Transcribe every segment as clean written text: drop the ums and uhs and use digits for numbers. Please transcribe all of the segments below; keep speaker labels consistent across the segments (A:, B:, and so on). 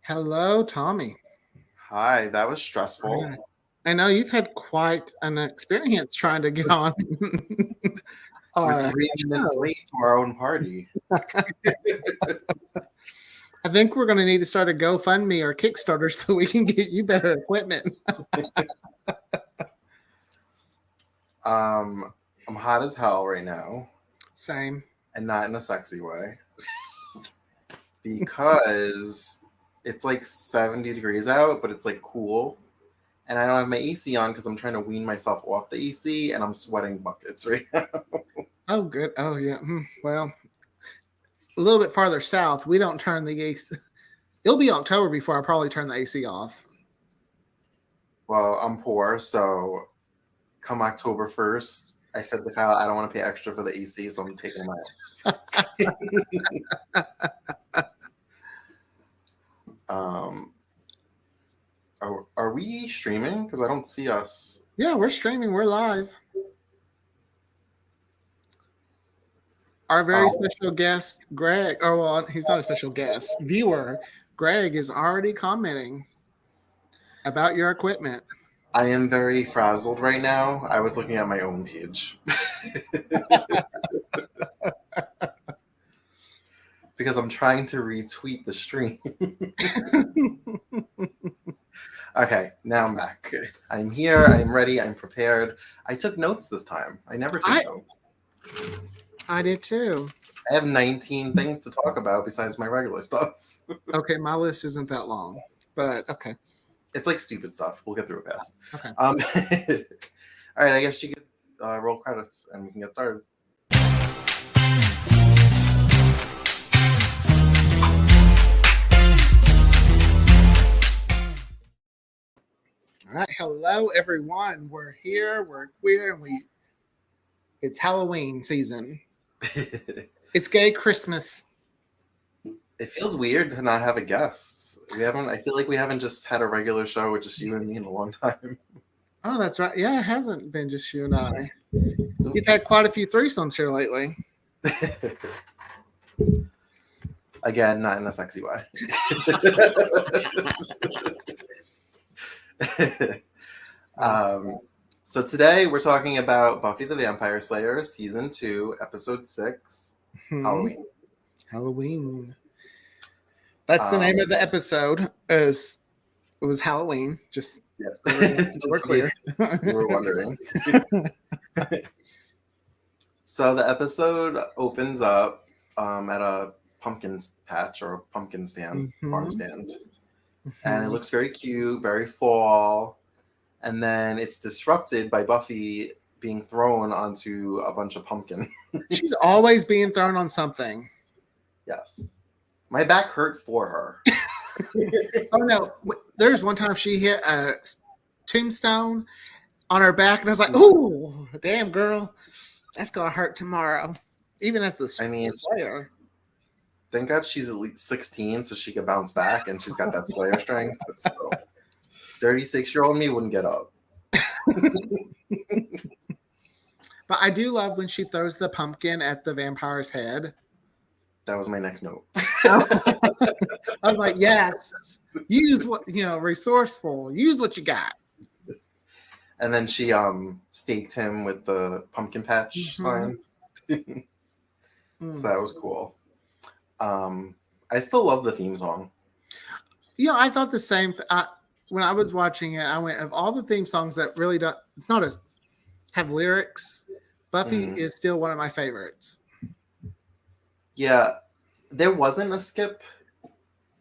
A: Hello, Tommy.
B: Hi, that was stressful.
A: Hi. I know you've had quite an experience trying to get on
B: We're
A: our
B: 3 minutes
A: show.
B: late to our own party.
A: I think we're going to need to start a GoFundMe or Kickstarter so we can get you better equipment.
B: I'm hot as hell right now,
A: Same.
B: and not in a sexy way, because it's like 70 degrees out, but it's like cool. And I don't have my AC on because I'm trying to wean myself off the AC, and I'm sweating buckets right now.
A: Oh, good. Oh, yeah. Well, a little bit farther south, we don't turn the AC. It'll be October before I probably turn the AC off.
B: Well, I'm poor, so come October 1st, I said to Kyle, I don't want to pay extra for the AC, so I'm taking them out. Are we streaming? Because I don't see us.
A: Yeah, we're streaming. We're live. Our very special guest, Greg. Oh, well, he's not a special guest. Viewer, Greg is already commenting about your equipment.
B: I am very frazzled right now. I was looking at my own page. Because I'm trying to retweet the stream. Okay, now I'm back. I'm here. I'm ready. I'm prepared. I took notes this time. I never take notes.
A: I did too.
B: I have 19 things to talk about besides my regular stuff.
A: Okay, my list isn't that long, but okay.
B: It's like stupid stuff. We'll get through it fast.
A: Okay.
B: All right, I guess you could roll credits and we can get started.
A: All right, hello everyone. We're here. We're queer, and it's Halloween season. It's gay Christmas.
B: It feels weird to not have a guest. I feel like we haven't just had a regular show with just you and me in a long time.
A: Oh, that's right. Yeah, it hasn't been just you and I. You've had quite a few threesomes here lately.
B: Again, not in a sexy way. So today we're talking about Buffy the Vampire Slayer, Season 2, Episode 6, Halloween.
A: Halloween. That's the name of the episode. It was Halloween. Just we're clear.
B: You were wondering. So the episode opens up at a pumpkin patch or a pumpkin stand, farm stand. And it looks very cute, very fall. And then it's disrupted by Buffy being thrown onto a bunch of pumpkin.
A: She's always being thrown on something.
B: Yes. My back hurt for her.
A: Oh, no. There's one time she hit a tombstone on her back, and I was like, ooh, damn, girl. That's going to hurt tomorrow. Even as the Slayer.
B: Thank God she's at least 16, so she could bounce back, and she's got that Slayer strength. But still, 36-year-old me wouldn't get up.
A: But I do love when she throws the pumpkin at the vampire's head.
B: That was my next note.
A: I was like, yes, use what, resourceful. Use what you got.
B: And then she staked him with the pumpkin patch sign. So that was cool. I still love the theme song.
A: Yeah, I thought the same. When I was watching it, I went, of all the theme songs that really don't, it's not have lyrics, Buffy is still one of my favorites.
B: Yeah, there wasn't a skip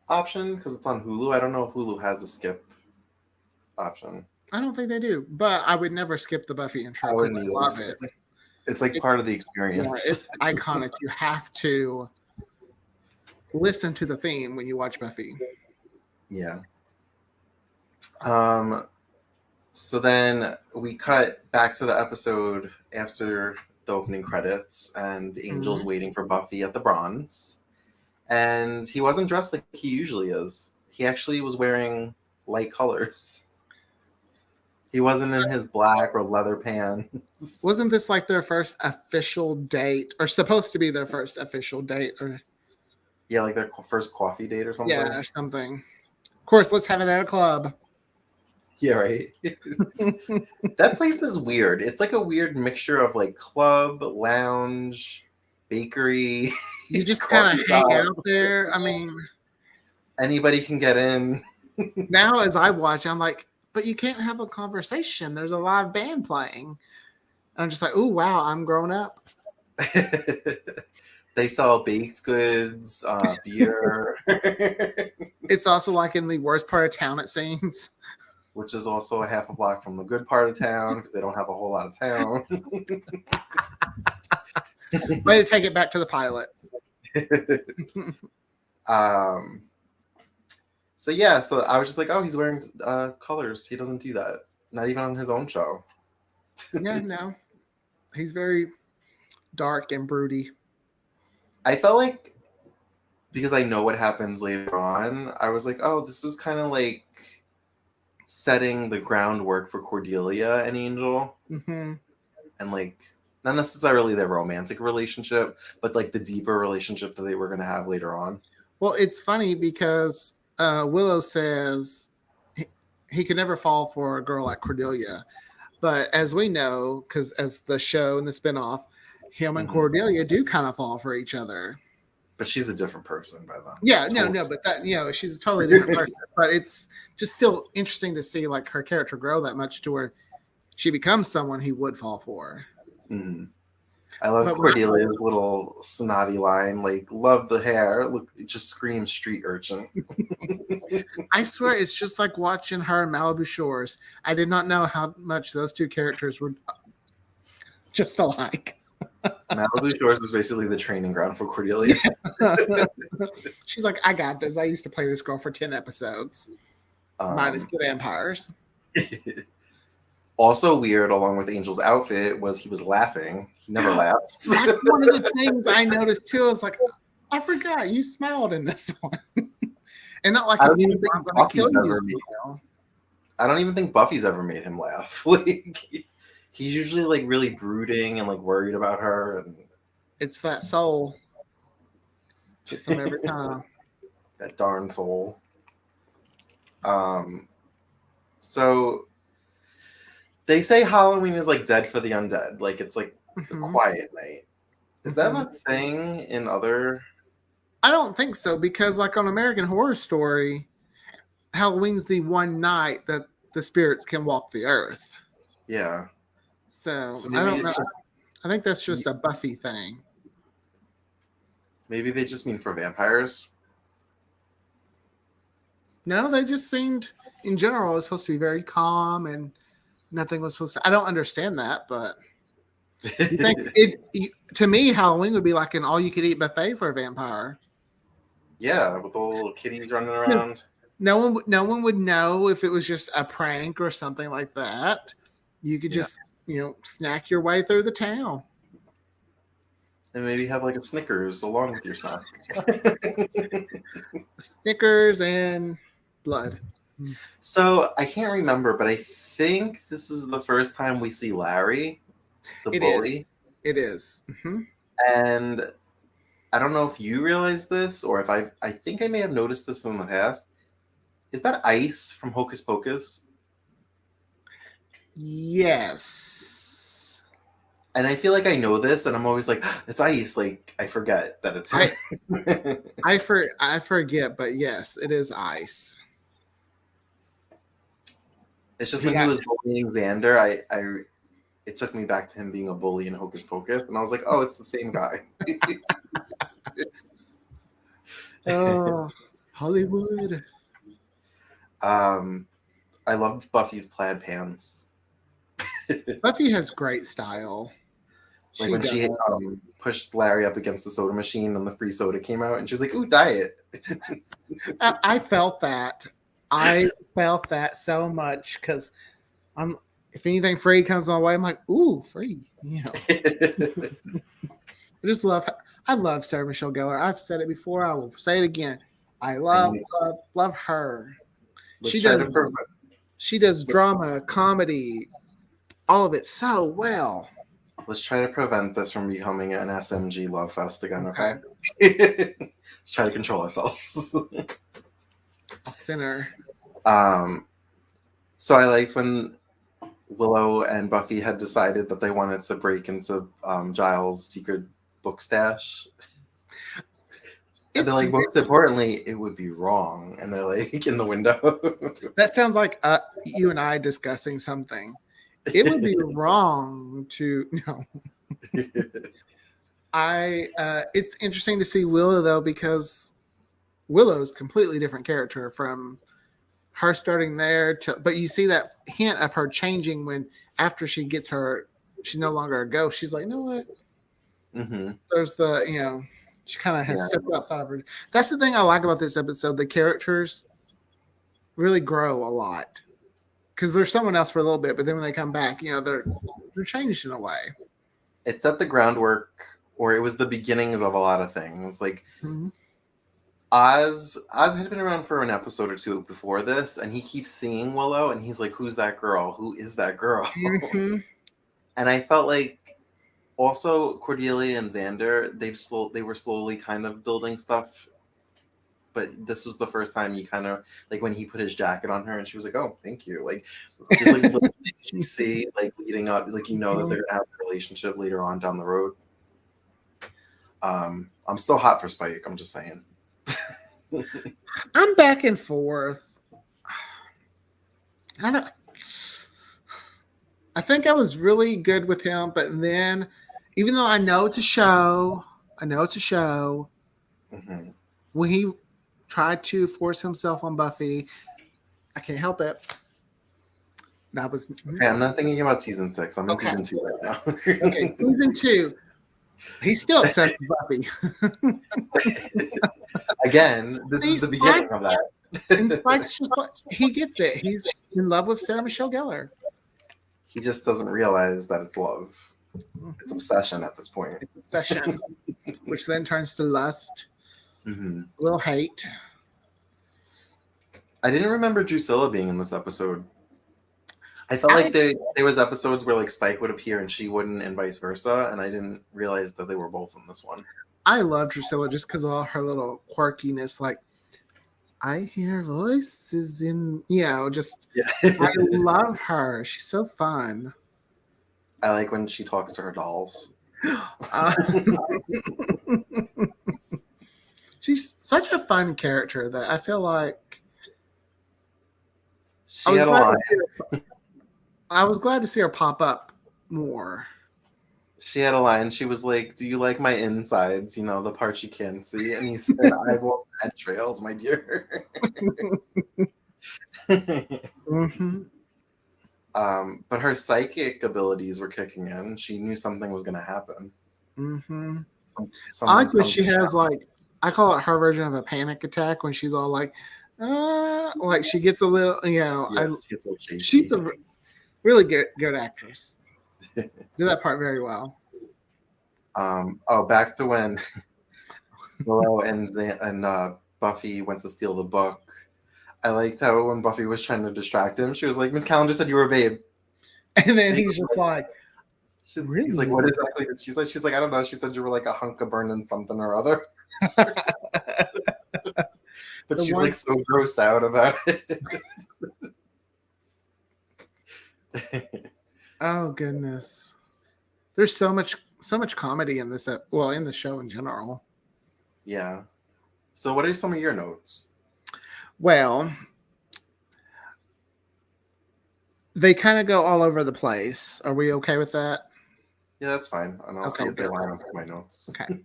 B: option because it's on Hulu. I don't know if Hulu has a skip option.
A: I don't think they do, but I would never skip the Buffy intro.
B: I wouldn't
A: either. Love it.
B: It's like part of the experience.
A: Yeah, it's iconic. You have to listen to the theme when you watch Buffy.
B: Yeah. So then we cut back to the episode after the opening credits, and Angel's waiting for Buffy at the Bronze. And he wasn't dressed like he usually is. He actually was wearing light colors. He wasn't in his black or leather pants.
A: Wasn't this like their first official date, or supposed to be their first official date? Or
B: yeah, like their first coffee date or something?
A: Yeah, or something. Of course, let's have it at a club.
B: Yeah, right. That place is weird. It's like a weird mixture of like club, lounge, bakery.
A: You just kind
B: Coffee
A: of hang
B: shop.
A: out there. I mean,
B: Anybody can get in.
A: now as I watch, I'm like, but you can't have a conversation. There's a live band playing. And I'm just like, oh, wow, I'm grown up.
B: They sell baked goods, beer,
A: It's also like in the worst part of town, it seems.
B: which is also a half a block from the good part of town because they don't have a whole lot of town.
A: Way to take it back to the pilot.
B: So yeah, so I was just like, oh, he's wearing colors. He doesn't do that. Not even on his own show.
A: Yeah, no. He's very dark and broody.
B: I felt like, because I know what happens later on, I was like, oh, this was kind of like setting the groundwork for Cordelia and Angel.
A: Mm-hmm.
B: And like, not necessarily their romantic relationship, but like the deeper relationship that they were going to have later on.
A: Well, it's funny because Willow says he could never fall for a girl like Cordelia. But as we know, because as the show and the spinoff, him and Cordelia do kind of fall for each other.
B: But she's a different person by then.
A: Yeah, no, but that, you know, she's a totally different person. But it's just still interesting to see like her character grow that much to where she becomes someone he would fall for.
B: Mm-hmm. I love Cordelia's little snotty line, like, love the hair. Look, it just screams street urchin.
A: I swear it's just like watching her in Malibu Shores. I did not know how much those two characters were just alike.
B: Malibu Shores was basically the training ground for Cordelia.
A: She's like, I got this. I used to play this girl for 10 episodes. Minus the vampires.
B: Also weird, along with Angel's outfit, was he was laughing. He never laughs.
A: That's one of the things I noticed too. I was like, I forgot you smiled in this one. And not like
B: I don't even think Buffy's ever made him laugh. Like, he's usually like really brooding and like worried about her. And
A: it's that soul. Gets him every time.
B: That darn soul. So they say Halloween is like Dead for the Undead. Like, it's like the quiet night. Is that a thing in other?
A: I don't think so, because like on American Horror Story, Halloween's the one night that the spirits can walk the earth.
B: Yeah.
A: So I don't know. I think that's just a Buffy thing.
B: Maybe they just mean for vampires.
A: No, they just seemed, in general, it was supposed to be very calm and nothing was supposed to. I don't understand that, but you think to me, Halloween would be like an all-you-could-eat buffet for a vampire.
B: Yeah, with all the little kitties running around.
A: No one would know if it was just a prank or something like that. You could just, snack your way through the town.
B: And maybe have like a Snickers along with your snack.
A: Snickers and blood.
B: So I can't remember, but I think this is the first time we see Larry, the bully.
A: It is. Mm-hmm.
B: And I don't know if you realize this, or if I think I may have noticed this in the past. Is that Ice from Hocus Pocus?
A: Yes.
B: And I feel like I know this, and I'm always like, it's Ice. Like, I forget that it's him.
A: I forget, but yes, it is Ice.
B: It's just when he was bullying Xander, it took me back to him being a bully in Hocus Pocus, and I was like, oh, it's the same guy.
A: Oh, Hollywood.
B: I love Buffy's plaid pants.
A: Buffy has great style.
B: Like when she pushed Larry up against the soda machine and the free soda came out, and she was like, ooh, diet.
A: I felt that. I felt that so much because if anything free comes my way, I'm like, ooh, free. I love Sarah Michelle Gellar. I've said it before. I will say it again. I love her. She does drama, comedy, all of it so well.
B: Let's try to prevent this from becoming an SMG love fest again, okay? Let's try to control ourselves.
A: It's in
B: So I liked when Willow and Buffy had decided that they wanted to break into Giles' secret book stash. And they're
A: It's
B: like, most importantly, it would be wrong. And they're like in the window.
A: that sounds like you and I discussing something. It would be wrong to no. It's interesting to see Willow though, because Willow's completely different character from her starting there to, but you see that hint of her changing when after she gets her, she's no longer a ghost. She's like, you know what?
B: Mm-hmm.
A: There's she kind of has stepped outside of her. That's the thing I like about this episode. The characters really grow a lot because there's someone else for a little bit, but then when they come back, they're changed in a way.
B: It set the groundwork, or it was the beginnings of a lot of things. Like
A: Mm-hmm.
B: Oz had been around for an episode or two before this, and he keeps seeing Willow, and he's like, "Who's that girl? Who is that girl?"
A: Mm-hmm.
B: And I felt like also Cordelia and Xander, they were slowly kind of building stuff, but this was the first time you kind of like when he put his jacket on her, and she was like, "Oh, thank you." Like, just like little things you see, like leading up, like that they're gonna have a relationship later on down the road. I'm still hot for Spike. I'm just saying.
A: I'm back and forth. I think I was really good with him, but then, even though I know it's a show,
B: Mm-hmm.
A: when he tried to force himself on Buffy, I can't help it. That was
B: Okay, I'm not thinking about season 6. I'm in season 2 right now.
A: okay. Season 2, he's still obsessed with Buffy.
B: Again, this is the beginning of that.
A: And Spike's just like, he gets it. He's in love with Sarah Michelle Gellar.
B: He just doesn't realize that it's love. It's obsession at this point.
A: It's obsession, which then turns to lust,
B: Mm-hmm.
A: a little hate.
B: I didn't remember Drusilla being in this episode. I felt like there was episodes where like Spike would appear and she wouldn't, and vice versa, and I didn't realize that they were both in this one.
A: I love Drusilla just because of all her little quirkiness. Like, I hear voices in, just I love her. She's so fun.
B: I like when she talks to her dolls.
A: She's such a fun character that I feel like
B: She had a line.
A: I was glad to see her pop up more.
B: She had a line. She was like, "Do you like my insides? The parts you can't see?" And he said, "Eyeballs and entrails, my dear."
A: Mm-hmm.
B: But her psychic abilities were kicking in. She knew something was going to happen.
A: Mm-hmm. I like that she has like, I call it her version of a panic attack when she's all like she gets a little, she's a really good actress. Do that part very well.
B: Back to when Willow and Buffy went to steal the book. I liked how when Buffy was trying to distract him, she was like, "Miss Calendar said you were a babe,"
A: and then he's just like,
B: really? He's like, "What exactly?" She's like, "I don't know." She said you were like a hunk of burning something or other. But she's like so grossed out about it.
A: Oh goodness, there's so much comedy in this. In the show in general.
B: Yeah. So, what are some of your notes?
A: Well, they kind of go all over the place. Are we okay with that?
B: Yeah, that's fine. And I'll see if they line up with my notes.
A: Okay.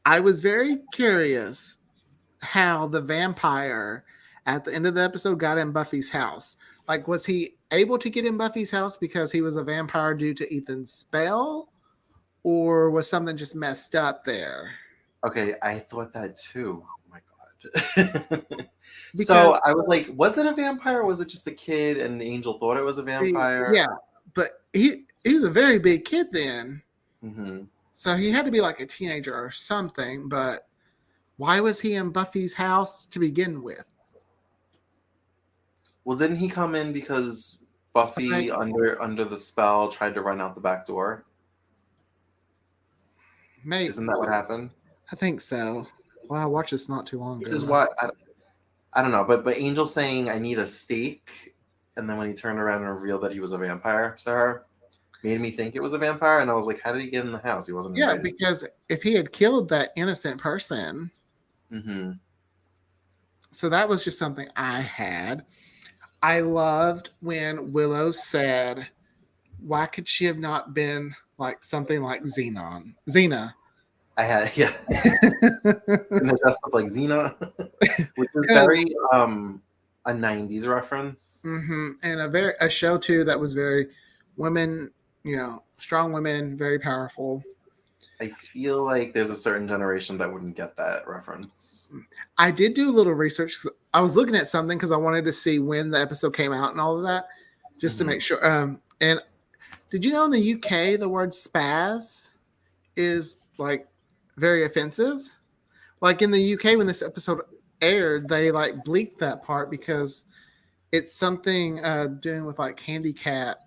A: I was very curious how the vampire at the end of the episode got in Buffy's house. Like, was he able to get in Buffy's house because he was a vampire due to Ethan's spell? Or was something just messed up there?
B: Okay, I thought that too. Oh my God. So I was like, was it a vampire or was it just a kid and the angel thought it was a vampire?
A: Yeah, but he was a very big kid then.
B: Mm-hmm.
A: So he had to be like a teenager or something, but why was he in Buffy's house to begin with?
B: Well, didn't he come in because Buffy under the spell tried to run out the back door?
A: Maybe.
B: Isn't that what happened?
A: I think so. Well, I watched this not too long ago.
B: Which is why I don't know, but Angel saying I need a steak, and then when he turned around and revealed that he was a vampire to her, made me think it was a vampire, and I was like, how did he get in the house? He wasn't
A: Yeah,
B: invited.
A: because if he had killed that innocent person,
B: Mm-hmm.
A: so that was just something I had. I loved when Willow said, "Why could she have not been like something like Xena?"
B: I had yeah, and dressed up like Xena, which is
A: Because
B: very a '90s reference.
A: and a show too that was very women, strong women, very powerful.
B: I feel like there's a certain generation that wouldn't get that reference.
A: I did do a little research. I was looking at something because I wanted to see when the episode came out and all of that, just to
B: Mm-hmm.
A: make sure. And did you know in the UK the word spaz is like very offensive? Like in the UK when this episode aired, they like bleeped that part because it's something doing with like handicap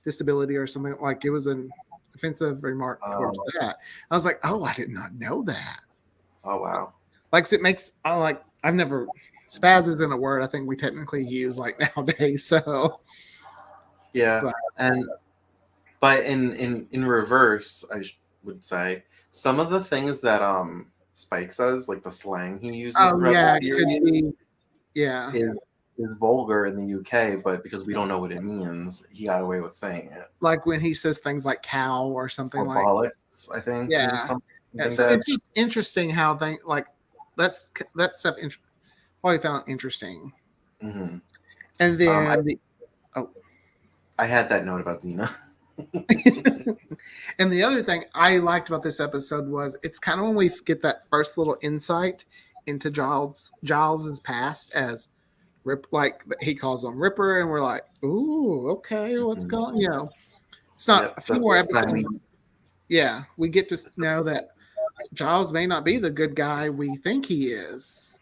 A: disability or something. Like it was an offensive remark towards
B: Oh,
A: that. I was like, oh, I did not know that.
B: oh wow.
A: Like it makes I like I've never spaz isn't a word I think we technically use like nowadays. So
B: Yeah,
A: but
B: and but in reverse, would say some of the things that Spike says, like the slang he uses
A: oh
B: throughout the
A: yeah, it could
B: series,
A: be yeah.
B: is vulgar in the UK, but because we don't know what it means, he got away with saying it.
A: Like when he says things like cow or something
B: Or
A: like
B: bollocks, I think means
A: yeah. Yeah,
B: something
A: so
B: bad.
A: it's just interesting how they like that stuff. Probably found interesting,
B: Hmm.
A: and
B: I,
A: then oh,
B: I had that note about Xena.
A: and the other thing I liked about this episode was it's kind of when we get that first little insight into Giles's past as Rip, like he calls him Ripper, and we're like, ooh, okay, what's
B: Mhm.
A: going? It's
B: Yeah,
A: not a
B: it's the
A: few more
B: first time
A: episodes. Yeah, we get to
B: it's the
A: know that Giles may not be the good guy we think he is.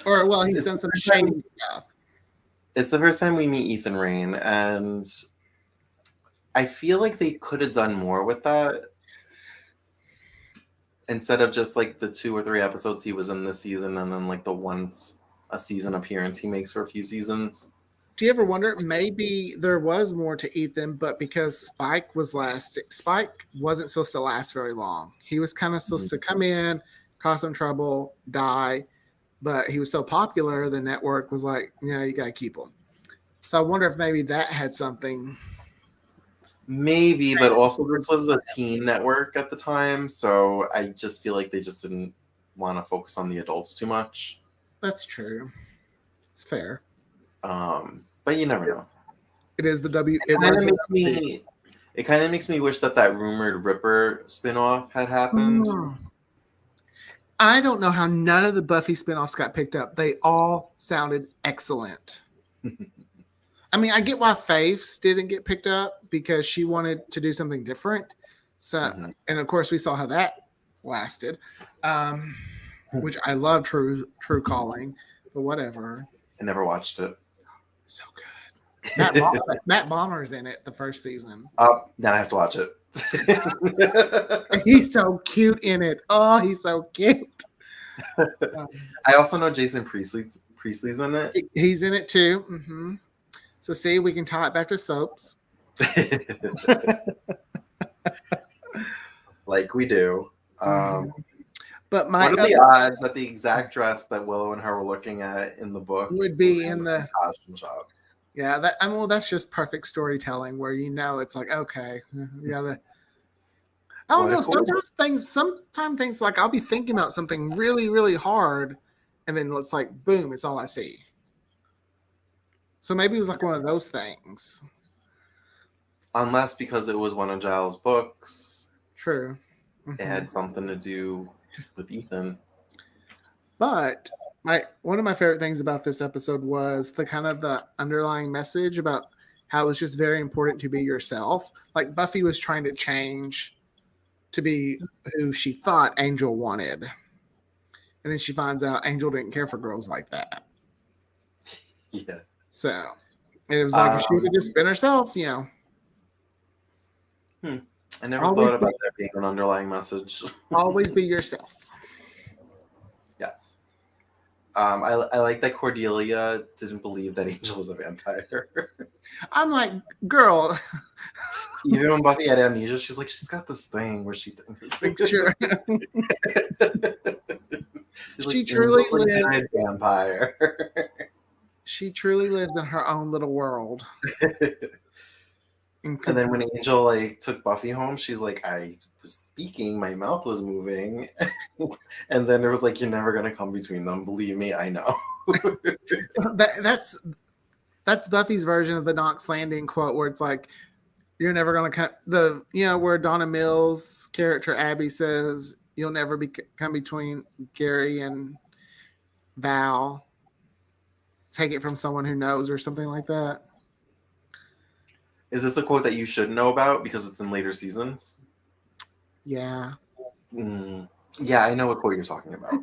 A: Or well, he's
B: it's
A: done
B: the
A: some
B: first
A: shady
B: time
A: stuff.
B: it's the first time we meet Ethan Rain, and I feel like they could have done more with that instead of just like the 2 or 3 episodes he was in this season, and then like the once a season appearance he makes for a few seasons.
A: Do you ever wonder maybe there was more to Ethan, but because Spike wasn't supposed to last very long. He was kind of supposed to come in, cause some trouble, die, but he was so popular, the network was like, you got to keep him. So I wonder if maybe that had something.
B: Maybe, but also this was a teen network at the time, so I just feel like they just didn't want to focus on the adults too much.
A: That's true. It's fair.
B: But you never know.
A: It is the W.
B: It
A: It
B: kind
A: was
B: of
A: the
B: makes
A: W.
B: me. It kind of makes me wish that that rumored Ripper spinoff had happened.
A: I don't know how none of the Buffy spinoffs got picked up. They all sounded excellent. I mean, I get why Faith's didn't get picked up because she wanted to do something different. So, and of course, we saw how that lasted, which I love. True Calling, but whatever.
B: I never watched it.
A: So good. Matt Bomber's in it the first season.
B: Oh, now I have to watch it.
A: He's so cute in it. Oh, he's so cute.
B: I also know Jason Priestley's in it.
A: He's in it too. Mm-hmm. So see, we can tie it back to soaps.
B: Like we do.
A: But
B: what are the odds that the exact dress that Willow and her were looking at in the book
A: would be in the
B: costume shop?
A: Yeah, that's just perfect storytelling where it's like, okay, you gotta. I don't know. Sometimes things like I'll be thinking about something really, really hard, and then it's like, boom, it's all I see. So maybe it was like one of those things.
B: Unless because it was one of Giles' books.
A: True.
B: It had something to do with Ethan.
A: But one of my favorite things about this episode was the kind of the underlying message about how it was just very important to be yourself. Like Buffy was trying to change to be who she thought Angel wanted. And then she finds out Angel didn't care for girls like that.
B: Yeah.
A: So it was like if she would just been herself,
B: I never thought about that being an underlying message.
A: Always be yourself.
B: Yes. I like that Cordelia didn't believe that Angel was a vampire.
A: I'm like, girl,
B: Even when Buffy had amnesia, she's like, she's got this thing where she
A: like,
B: thinks.
A: sure.
B: She's
A: She
B: like,
A: truly
B: Angel's a
A: lives.
B: good vampire.
A: She truly lives in her own little world.
B: And then when Angel like took Buffy home, she's like, I was speaking, my mouth was moving. And then there was like, you're never gonna come between them. Believe me, I know.
A: that's Buffy's version of the Knox Landing quote, where it's like, "You're never gonna come." Where Donna Mills' character Abby says, "You'll never come between Gary and Val." Take it from someone who knows, or something like that.
B: Is this a quote that you should know about because it's in later seasons?
A: Yeah.
B: Yeah, I know what quote you're talking about.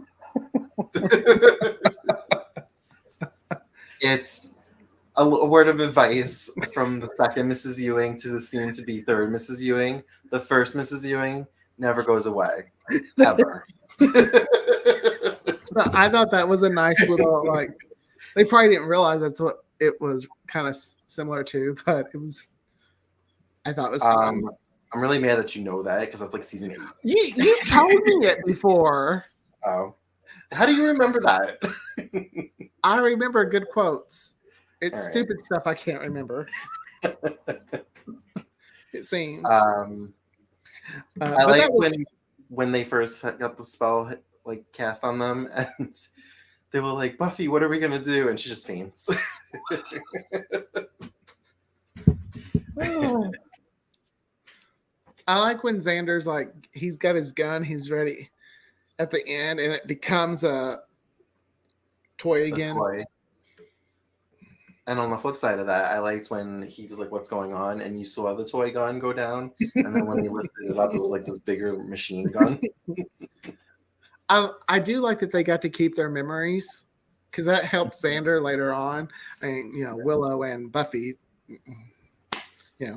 B: It's a word of advice from the second Mrs. Ewing to the soon-to-be third Mrs. Ewing. The first Mrs. Ewing never goes away, ever.
A: So I thought that was a nice little, like, they probably didn't realize that's what it was kind of similar to, but it was. I thought it was fun.
B: I'm really mad that you know that because that's like season 8.
A: You told me it before.
B: Oh, how do you remember that?
A: I remember good quotes. It's
B: All right.
A: stupid stuff I can't remember. It seems.
B: I like when they first got the spell like cast on them, and they were like, "Buffy, what are we gonna do?" And she just faints.
A: I like when Xander's like, he's got his gun, he's ready at the end, and it becomes a toy again.
B: Toy. And on the flip side of that, I liked when he was like, "What's going on?" and you saw the toy gun go down, and then when he lifted it up, it was like this bigger machine gun.
A: I do like that they got to keep their memories, because that helped Xander later on. I mean, Willow and Buffy. Yeah.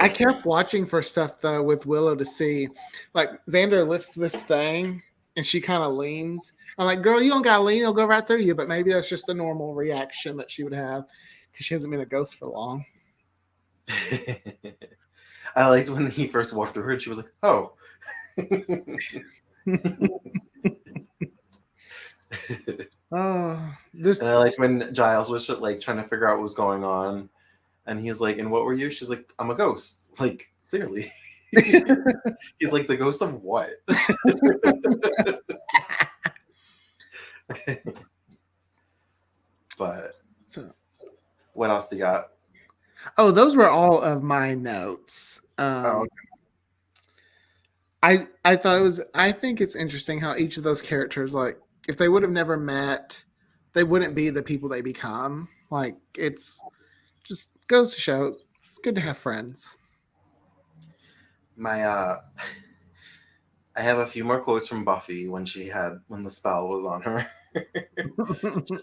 A: I kept watching for stuff though with Willow to see, like, Xander lifts this thing and she kind of leans. I'm like, girl, you don't gotta lean; it'll go right through you. But maybe that's just a normal reaction that she would have because she hasn't been a ghost for long.
B: I liked when he first walked through her and she was like, "Oh."
A: Oh,
B: And I like when Giles was like trying to figure out what was going on, and he's like, "And what were you?" She's like, "I'm a ghost." Like, clearly. He's like, "The ghost of what?" But what else do you got?
A: Oh, those were all of my notes.
B: Okay.
A: I thought it was. I think it's interesting how each of those characters, like, if they would have never met, they wouldn't be the people they become. Like, it's just goes to show it's good to have friends.
B: I have a few more quotes from Buffy when the spell was on her.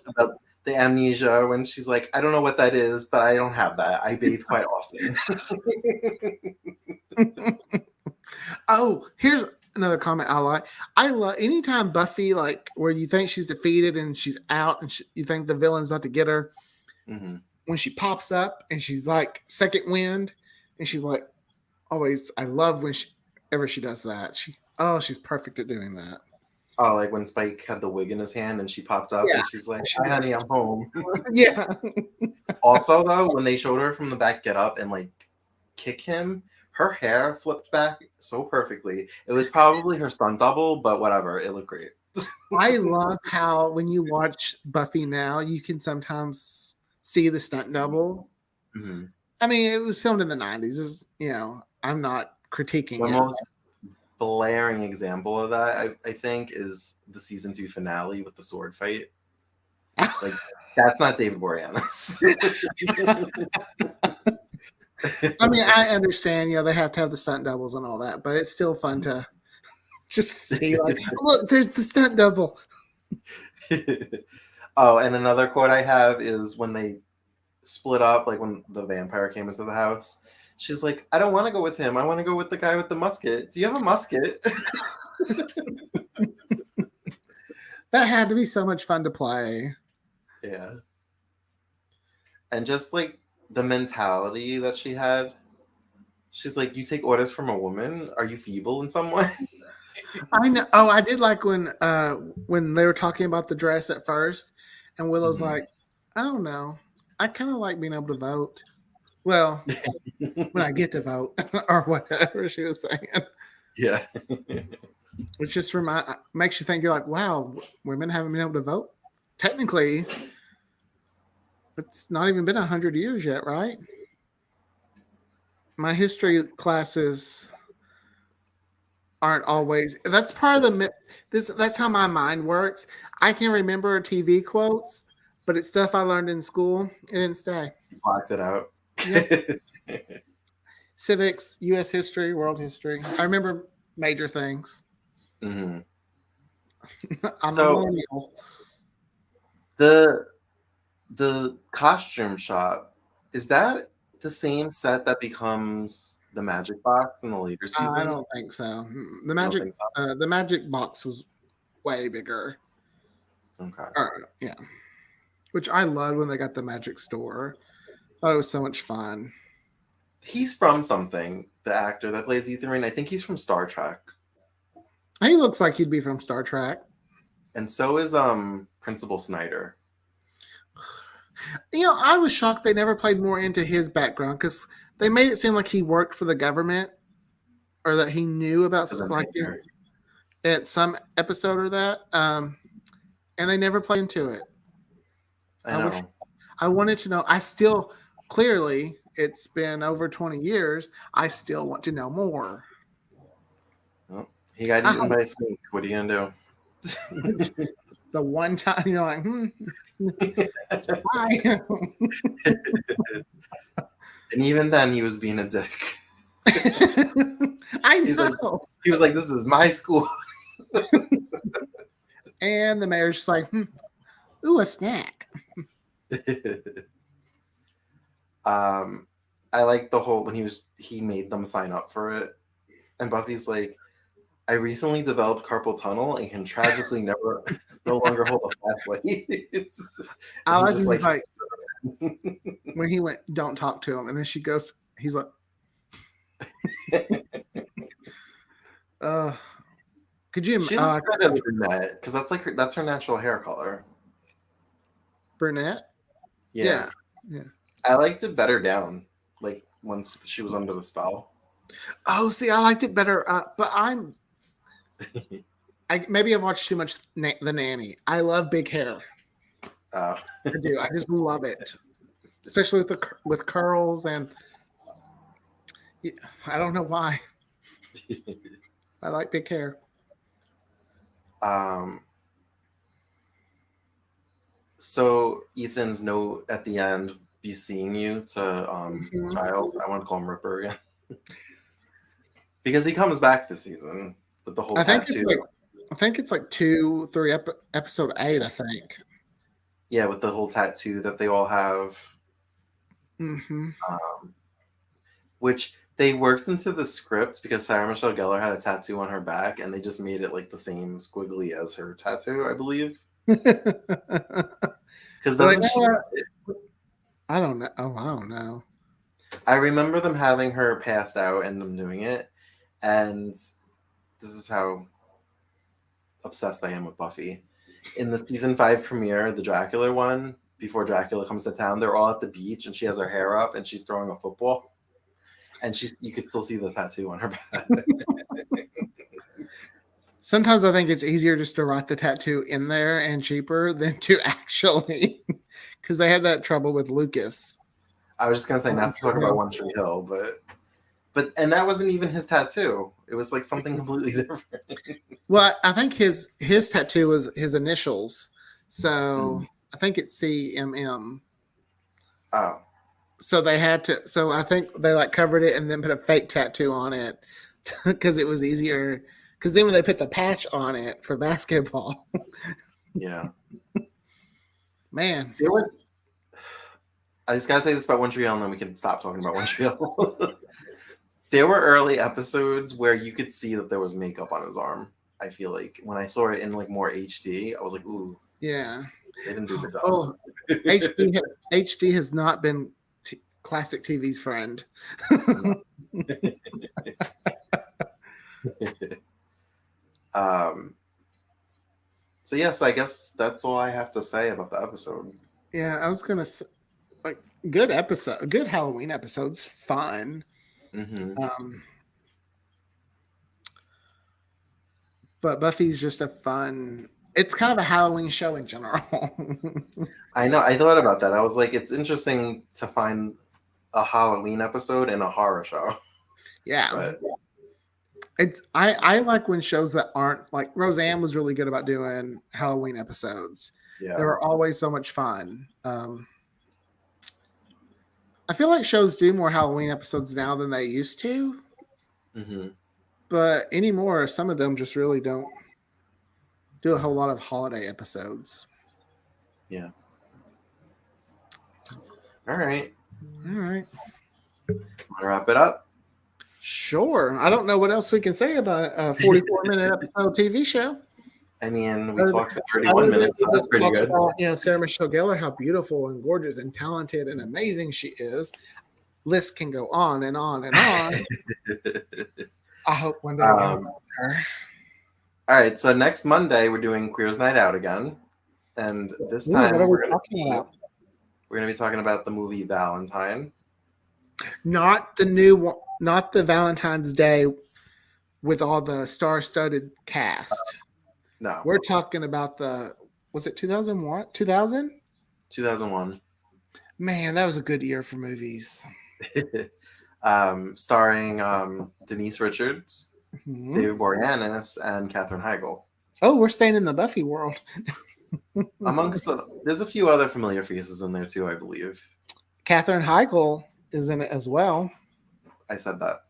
B: About the amnesia, when she's like, "I don't know what that is, but I don't have that. I bathe quite often."
A: Oh, here's another comment I like. I love anytime Buffy, like, where you think she's defeated and she's out and you think the villain's about to get her.
B: Mm-hmm.
A: When she pops up and she's like second wind and she's like, always, I love whenever she does that. She's perfect at doing that.
B: Oh, like when Spike had the wig in his hand and she popped up and she's like, "Hi, honey, I'm home."
A: Yeah.
B: Also, though, when they showed her from the back get up and like kick him, her hair flipped back so perfectly. It was probably her stunt double, but whatever. It looked great.
A: I love how when you watch Buffy now, you can sometimes see the stunt double.
B: Mm-hmm.
A: I mean, it was filmed in the 90s. I'm not critiquing
B: the
A: it.
B: most blaring example of that, I think, is the season 2 finale with the sword fight. Like, that's not David Boreanaz.
A: I mean, I understand, they have to have the stunt doubles and all that, but it's still fun to just see, like, look, there's the stunt double.
B: Oh, and another quote I have is when they split up, like when the vampire came into the house. She's like, "I don't want to go with him. I want to go with the guy with the musket. Do you have a musket?"
A: That had to be so much fun to play.
B: Yeah. And just like the mentality that she had. She's like, you take orders from a woman? Are you feeble in some way?
A: I know. Oh, I did like when they were talking about the dress at first, and Willow's
B: Mhm.
A: like, I don't know. I kind of like being able to vote. Well, when I get to vote or whatever she was saying.
B: Yeah.
A: Which just makes you think you're like, wow, women haven't been able to vote. Technically, it's not even been 100 years yet, right? My history classes aren't always. That's part of the this. That's how my mind works. I can remember TV quotes, but it's stuff I learned in school. It didn't stay.
B: Blocks it out.
A: Yep. Civics, U.S. history, world history. I remember major things.
B: Hmm.
A: I'm a
B: So
A: millennial.
B: the costume shop, is that the same set that becomes the magic box in the later
A: I
B: season?
A: don't think so.
B: You don't think so?
A: The magic box was way bigger.
B: Okay.
A: Yeah, which I loved when they got the magic store. Thought it was so much fun.
B: He's from something, the actor that plays Ethan Rayne. I think he's from Star Trek.
A: He looks like he'd be from Star Trek.
B: And so is Principal Snyder.
A: You know, I was shocked they never played more into his background because they made it seem like he worked for the government or that he knew about
B: For the
A: like
B: mayor.
A: at some episode or that. And they never played into it.
B: I know.
A: I wanted to know. I still clearly it's been over 20 years. I still want to know more.
B: Well, he got eaten by a snake. What are you gonna do?
A: The one time you're like, why?
B: And even then, he was being a dick.
A: I know.
B: He was like, "This is my school."
A: And the mayor's just like, ooh, a snack.
B: I like the whole when he made them sign up for it, and Buffy's like, "I recently developed carpal tunnel and can tragically no longer hold a flashlight."
A: I like just like when he went, "Don't talk to him," and then she goes, he's like, could you?
B: She looks good as a brunette because that's her natural hair color.
A: Brunette.
B: Yeah. I liked it better down, like once she was under the spell.
A: Oh, see, I liked it better, but maybe I've watched too much The Nanny. I love big hair. I do. I just love it, especially with curls and I don't know why. I like big hair.
B: So Ethan's note at the end, "Be seeing you" to Giles. I want to call him Ripper again because he comes back this season with the whole tattoo.
A: I think it's like 2, 3 episode 8. I think.
B: Yeah, with the whole tattoo that they all have.
A: Mm-hmm.
B: Which they worked into the script because Sarah Michelle Gellar had a tattoo on her back, and they just made it like the same squiggly as her tattoo, I believe. Because
A: I don't know. Oh, I don't know.
B: I remember them having her passed out and them doing it, and this is how obsessed I am with Buffy. In the season 5 premiere, the Dracula one, before Dracula comes to town, they're all at the beach, and she has her hair up, and she's throwing a football, and you could still see the tattoo on her back.
A: Sometimes I think it's easier just to write the tattoo in there and cheaper than to actually, because they had that trouble with Lucas.
B: I was just gonna say not to talk about One Tree Hill, but that wasn't even his tattoo. It was like something completely different.
A: Well, I think his tattoo was his initials, so I think it's CMM.
B: Oh,
A: so they had to. So I think they like covered it and then put a fake tattoo on it because it was easier. Because then when they put the patch on it for basketball,
B: yeah,
A: man,
B: there was. I just gotta say this about One Tree Hill, and then we can stop talking about One Tree Hill. There were early episodes where you could see that there was makeup on his arm. I feel like when I saw it in like more HD, I was like, ooh,
A: Yeah.
B: they didn't do the job.
A: Oh, HD has not been classic TV's friend.
B: um. So yes, I guess that's all I have to say about the episode.
A: Yeah, I was gonna say, like, good episode, good Halloween episode's fun.
B: Mm-hmm.
A: But Buffy's just a fun. It's kind of a Halloween show in general.
B: I know. I thought about that. I was like, it's interesting to find a Halloween episode in a horror show.
A: Yeah.
B: But
A: It's I like when shows that aren't like Roseanne was really good about doing Halloween episodes.
B: yeah,
A: They were always so much fun. I feel like shows do more Halloween episodes now than they used to,
B: mm-hmm.
A: but anymore, some of them just really don't do a whole lot of holiday episodes.
B: Yeah. All right.
A: All right.
B: Want to wrap it up?
A: Sure. I don't know what else we can say about a 44-minute episode TV show.
B: I mean, we talked for 31 minutes, so that's pretty good.
A: Sarah Michelle Gellar, how beautiful and gorgeous and talented and amazing she is. List can go on and on and on. I hope one day we have her.
B: All right, so next Monday we're doing Queer's Night Out again, and this time we're going to be talking about the movie Valentine.
A: Not the new one, not the Valentine's Day with all the star-studded cast.
B: No.
A: We're talking about was it 2001? 2000?
B: 2001.
A: Man, that was a good year for movies.
B: Starring Denise Richards, David Boreanaz, and Katherine Heigl.
A: Oh, we're staying in the Buffy world.
B: There's a few other familiar faces in there too, I believe.
A: Katherine Heigl is in it as well.
B: I said that.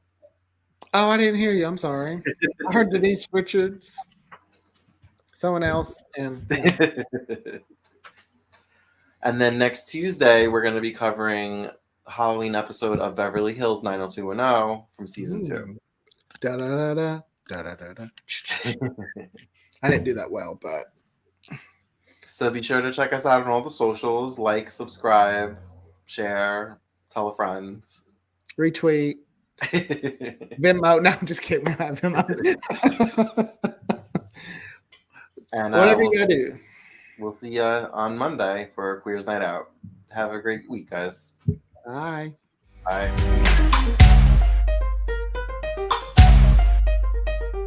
A: Oh, I didn't hear you. I'm sorry. I heard Denise Richards, someone else, and
B: and then next Tuesday we're going to be covering a Halloween episode of Beverly Hills 90210 from season 2.
A: Da da da da da da da. I didn't do that well, but
B: so be sure to check us out on all the socials. Like, subscribe, share, tell a friend,
A: retweet. Venmo. No, I'm just kidding. We don't have Venmo.
B: And
A: whatever you gotta do.
B: We'll see you on Monday for Queer's Night Out. Have a great week, guys.
A: Bye.
B: Bye.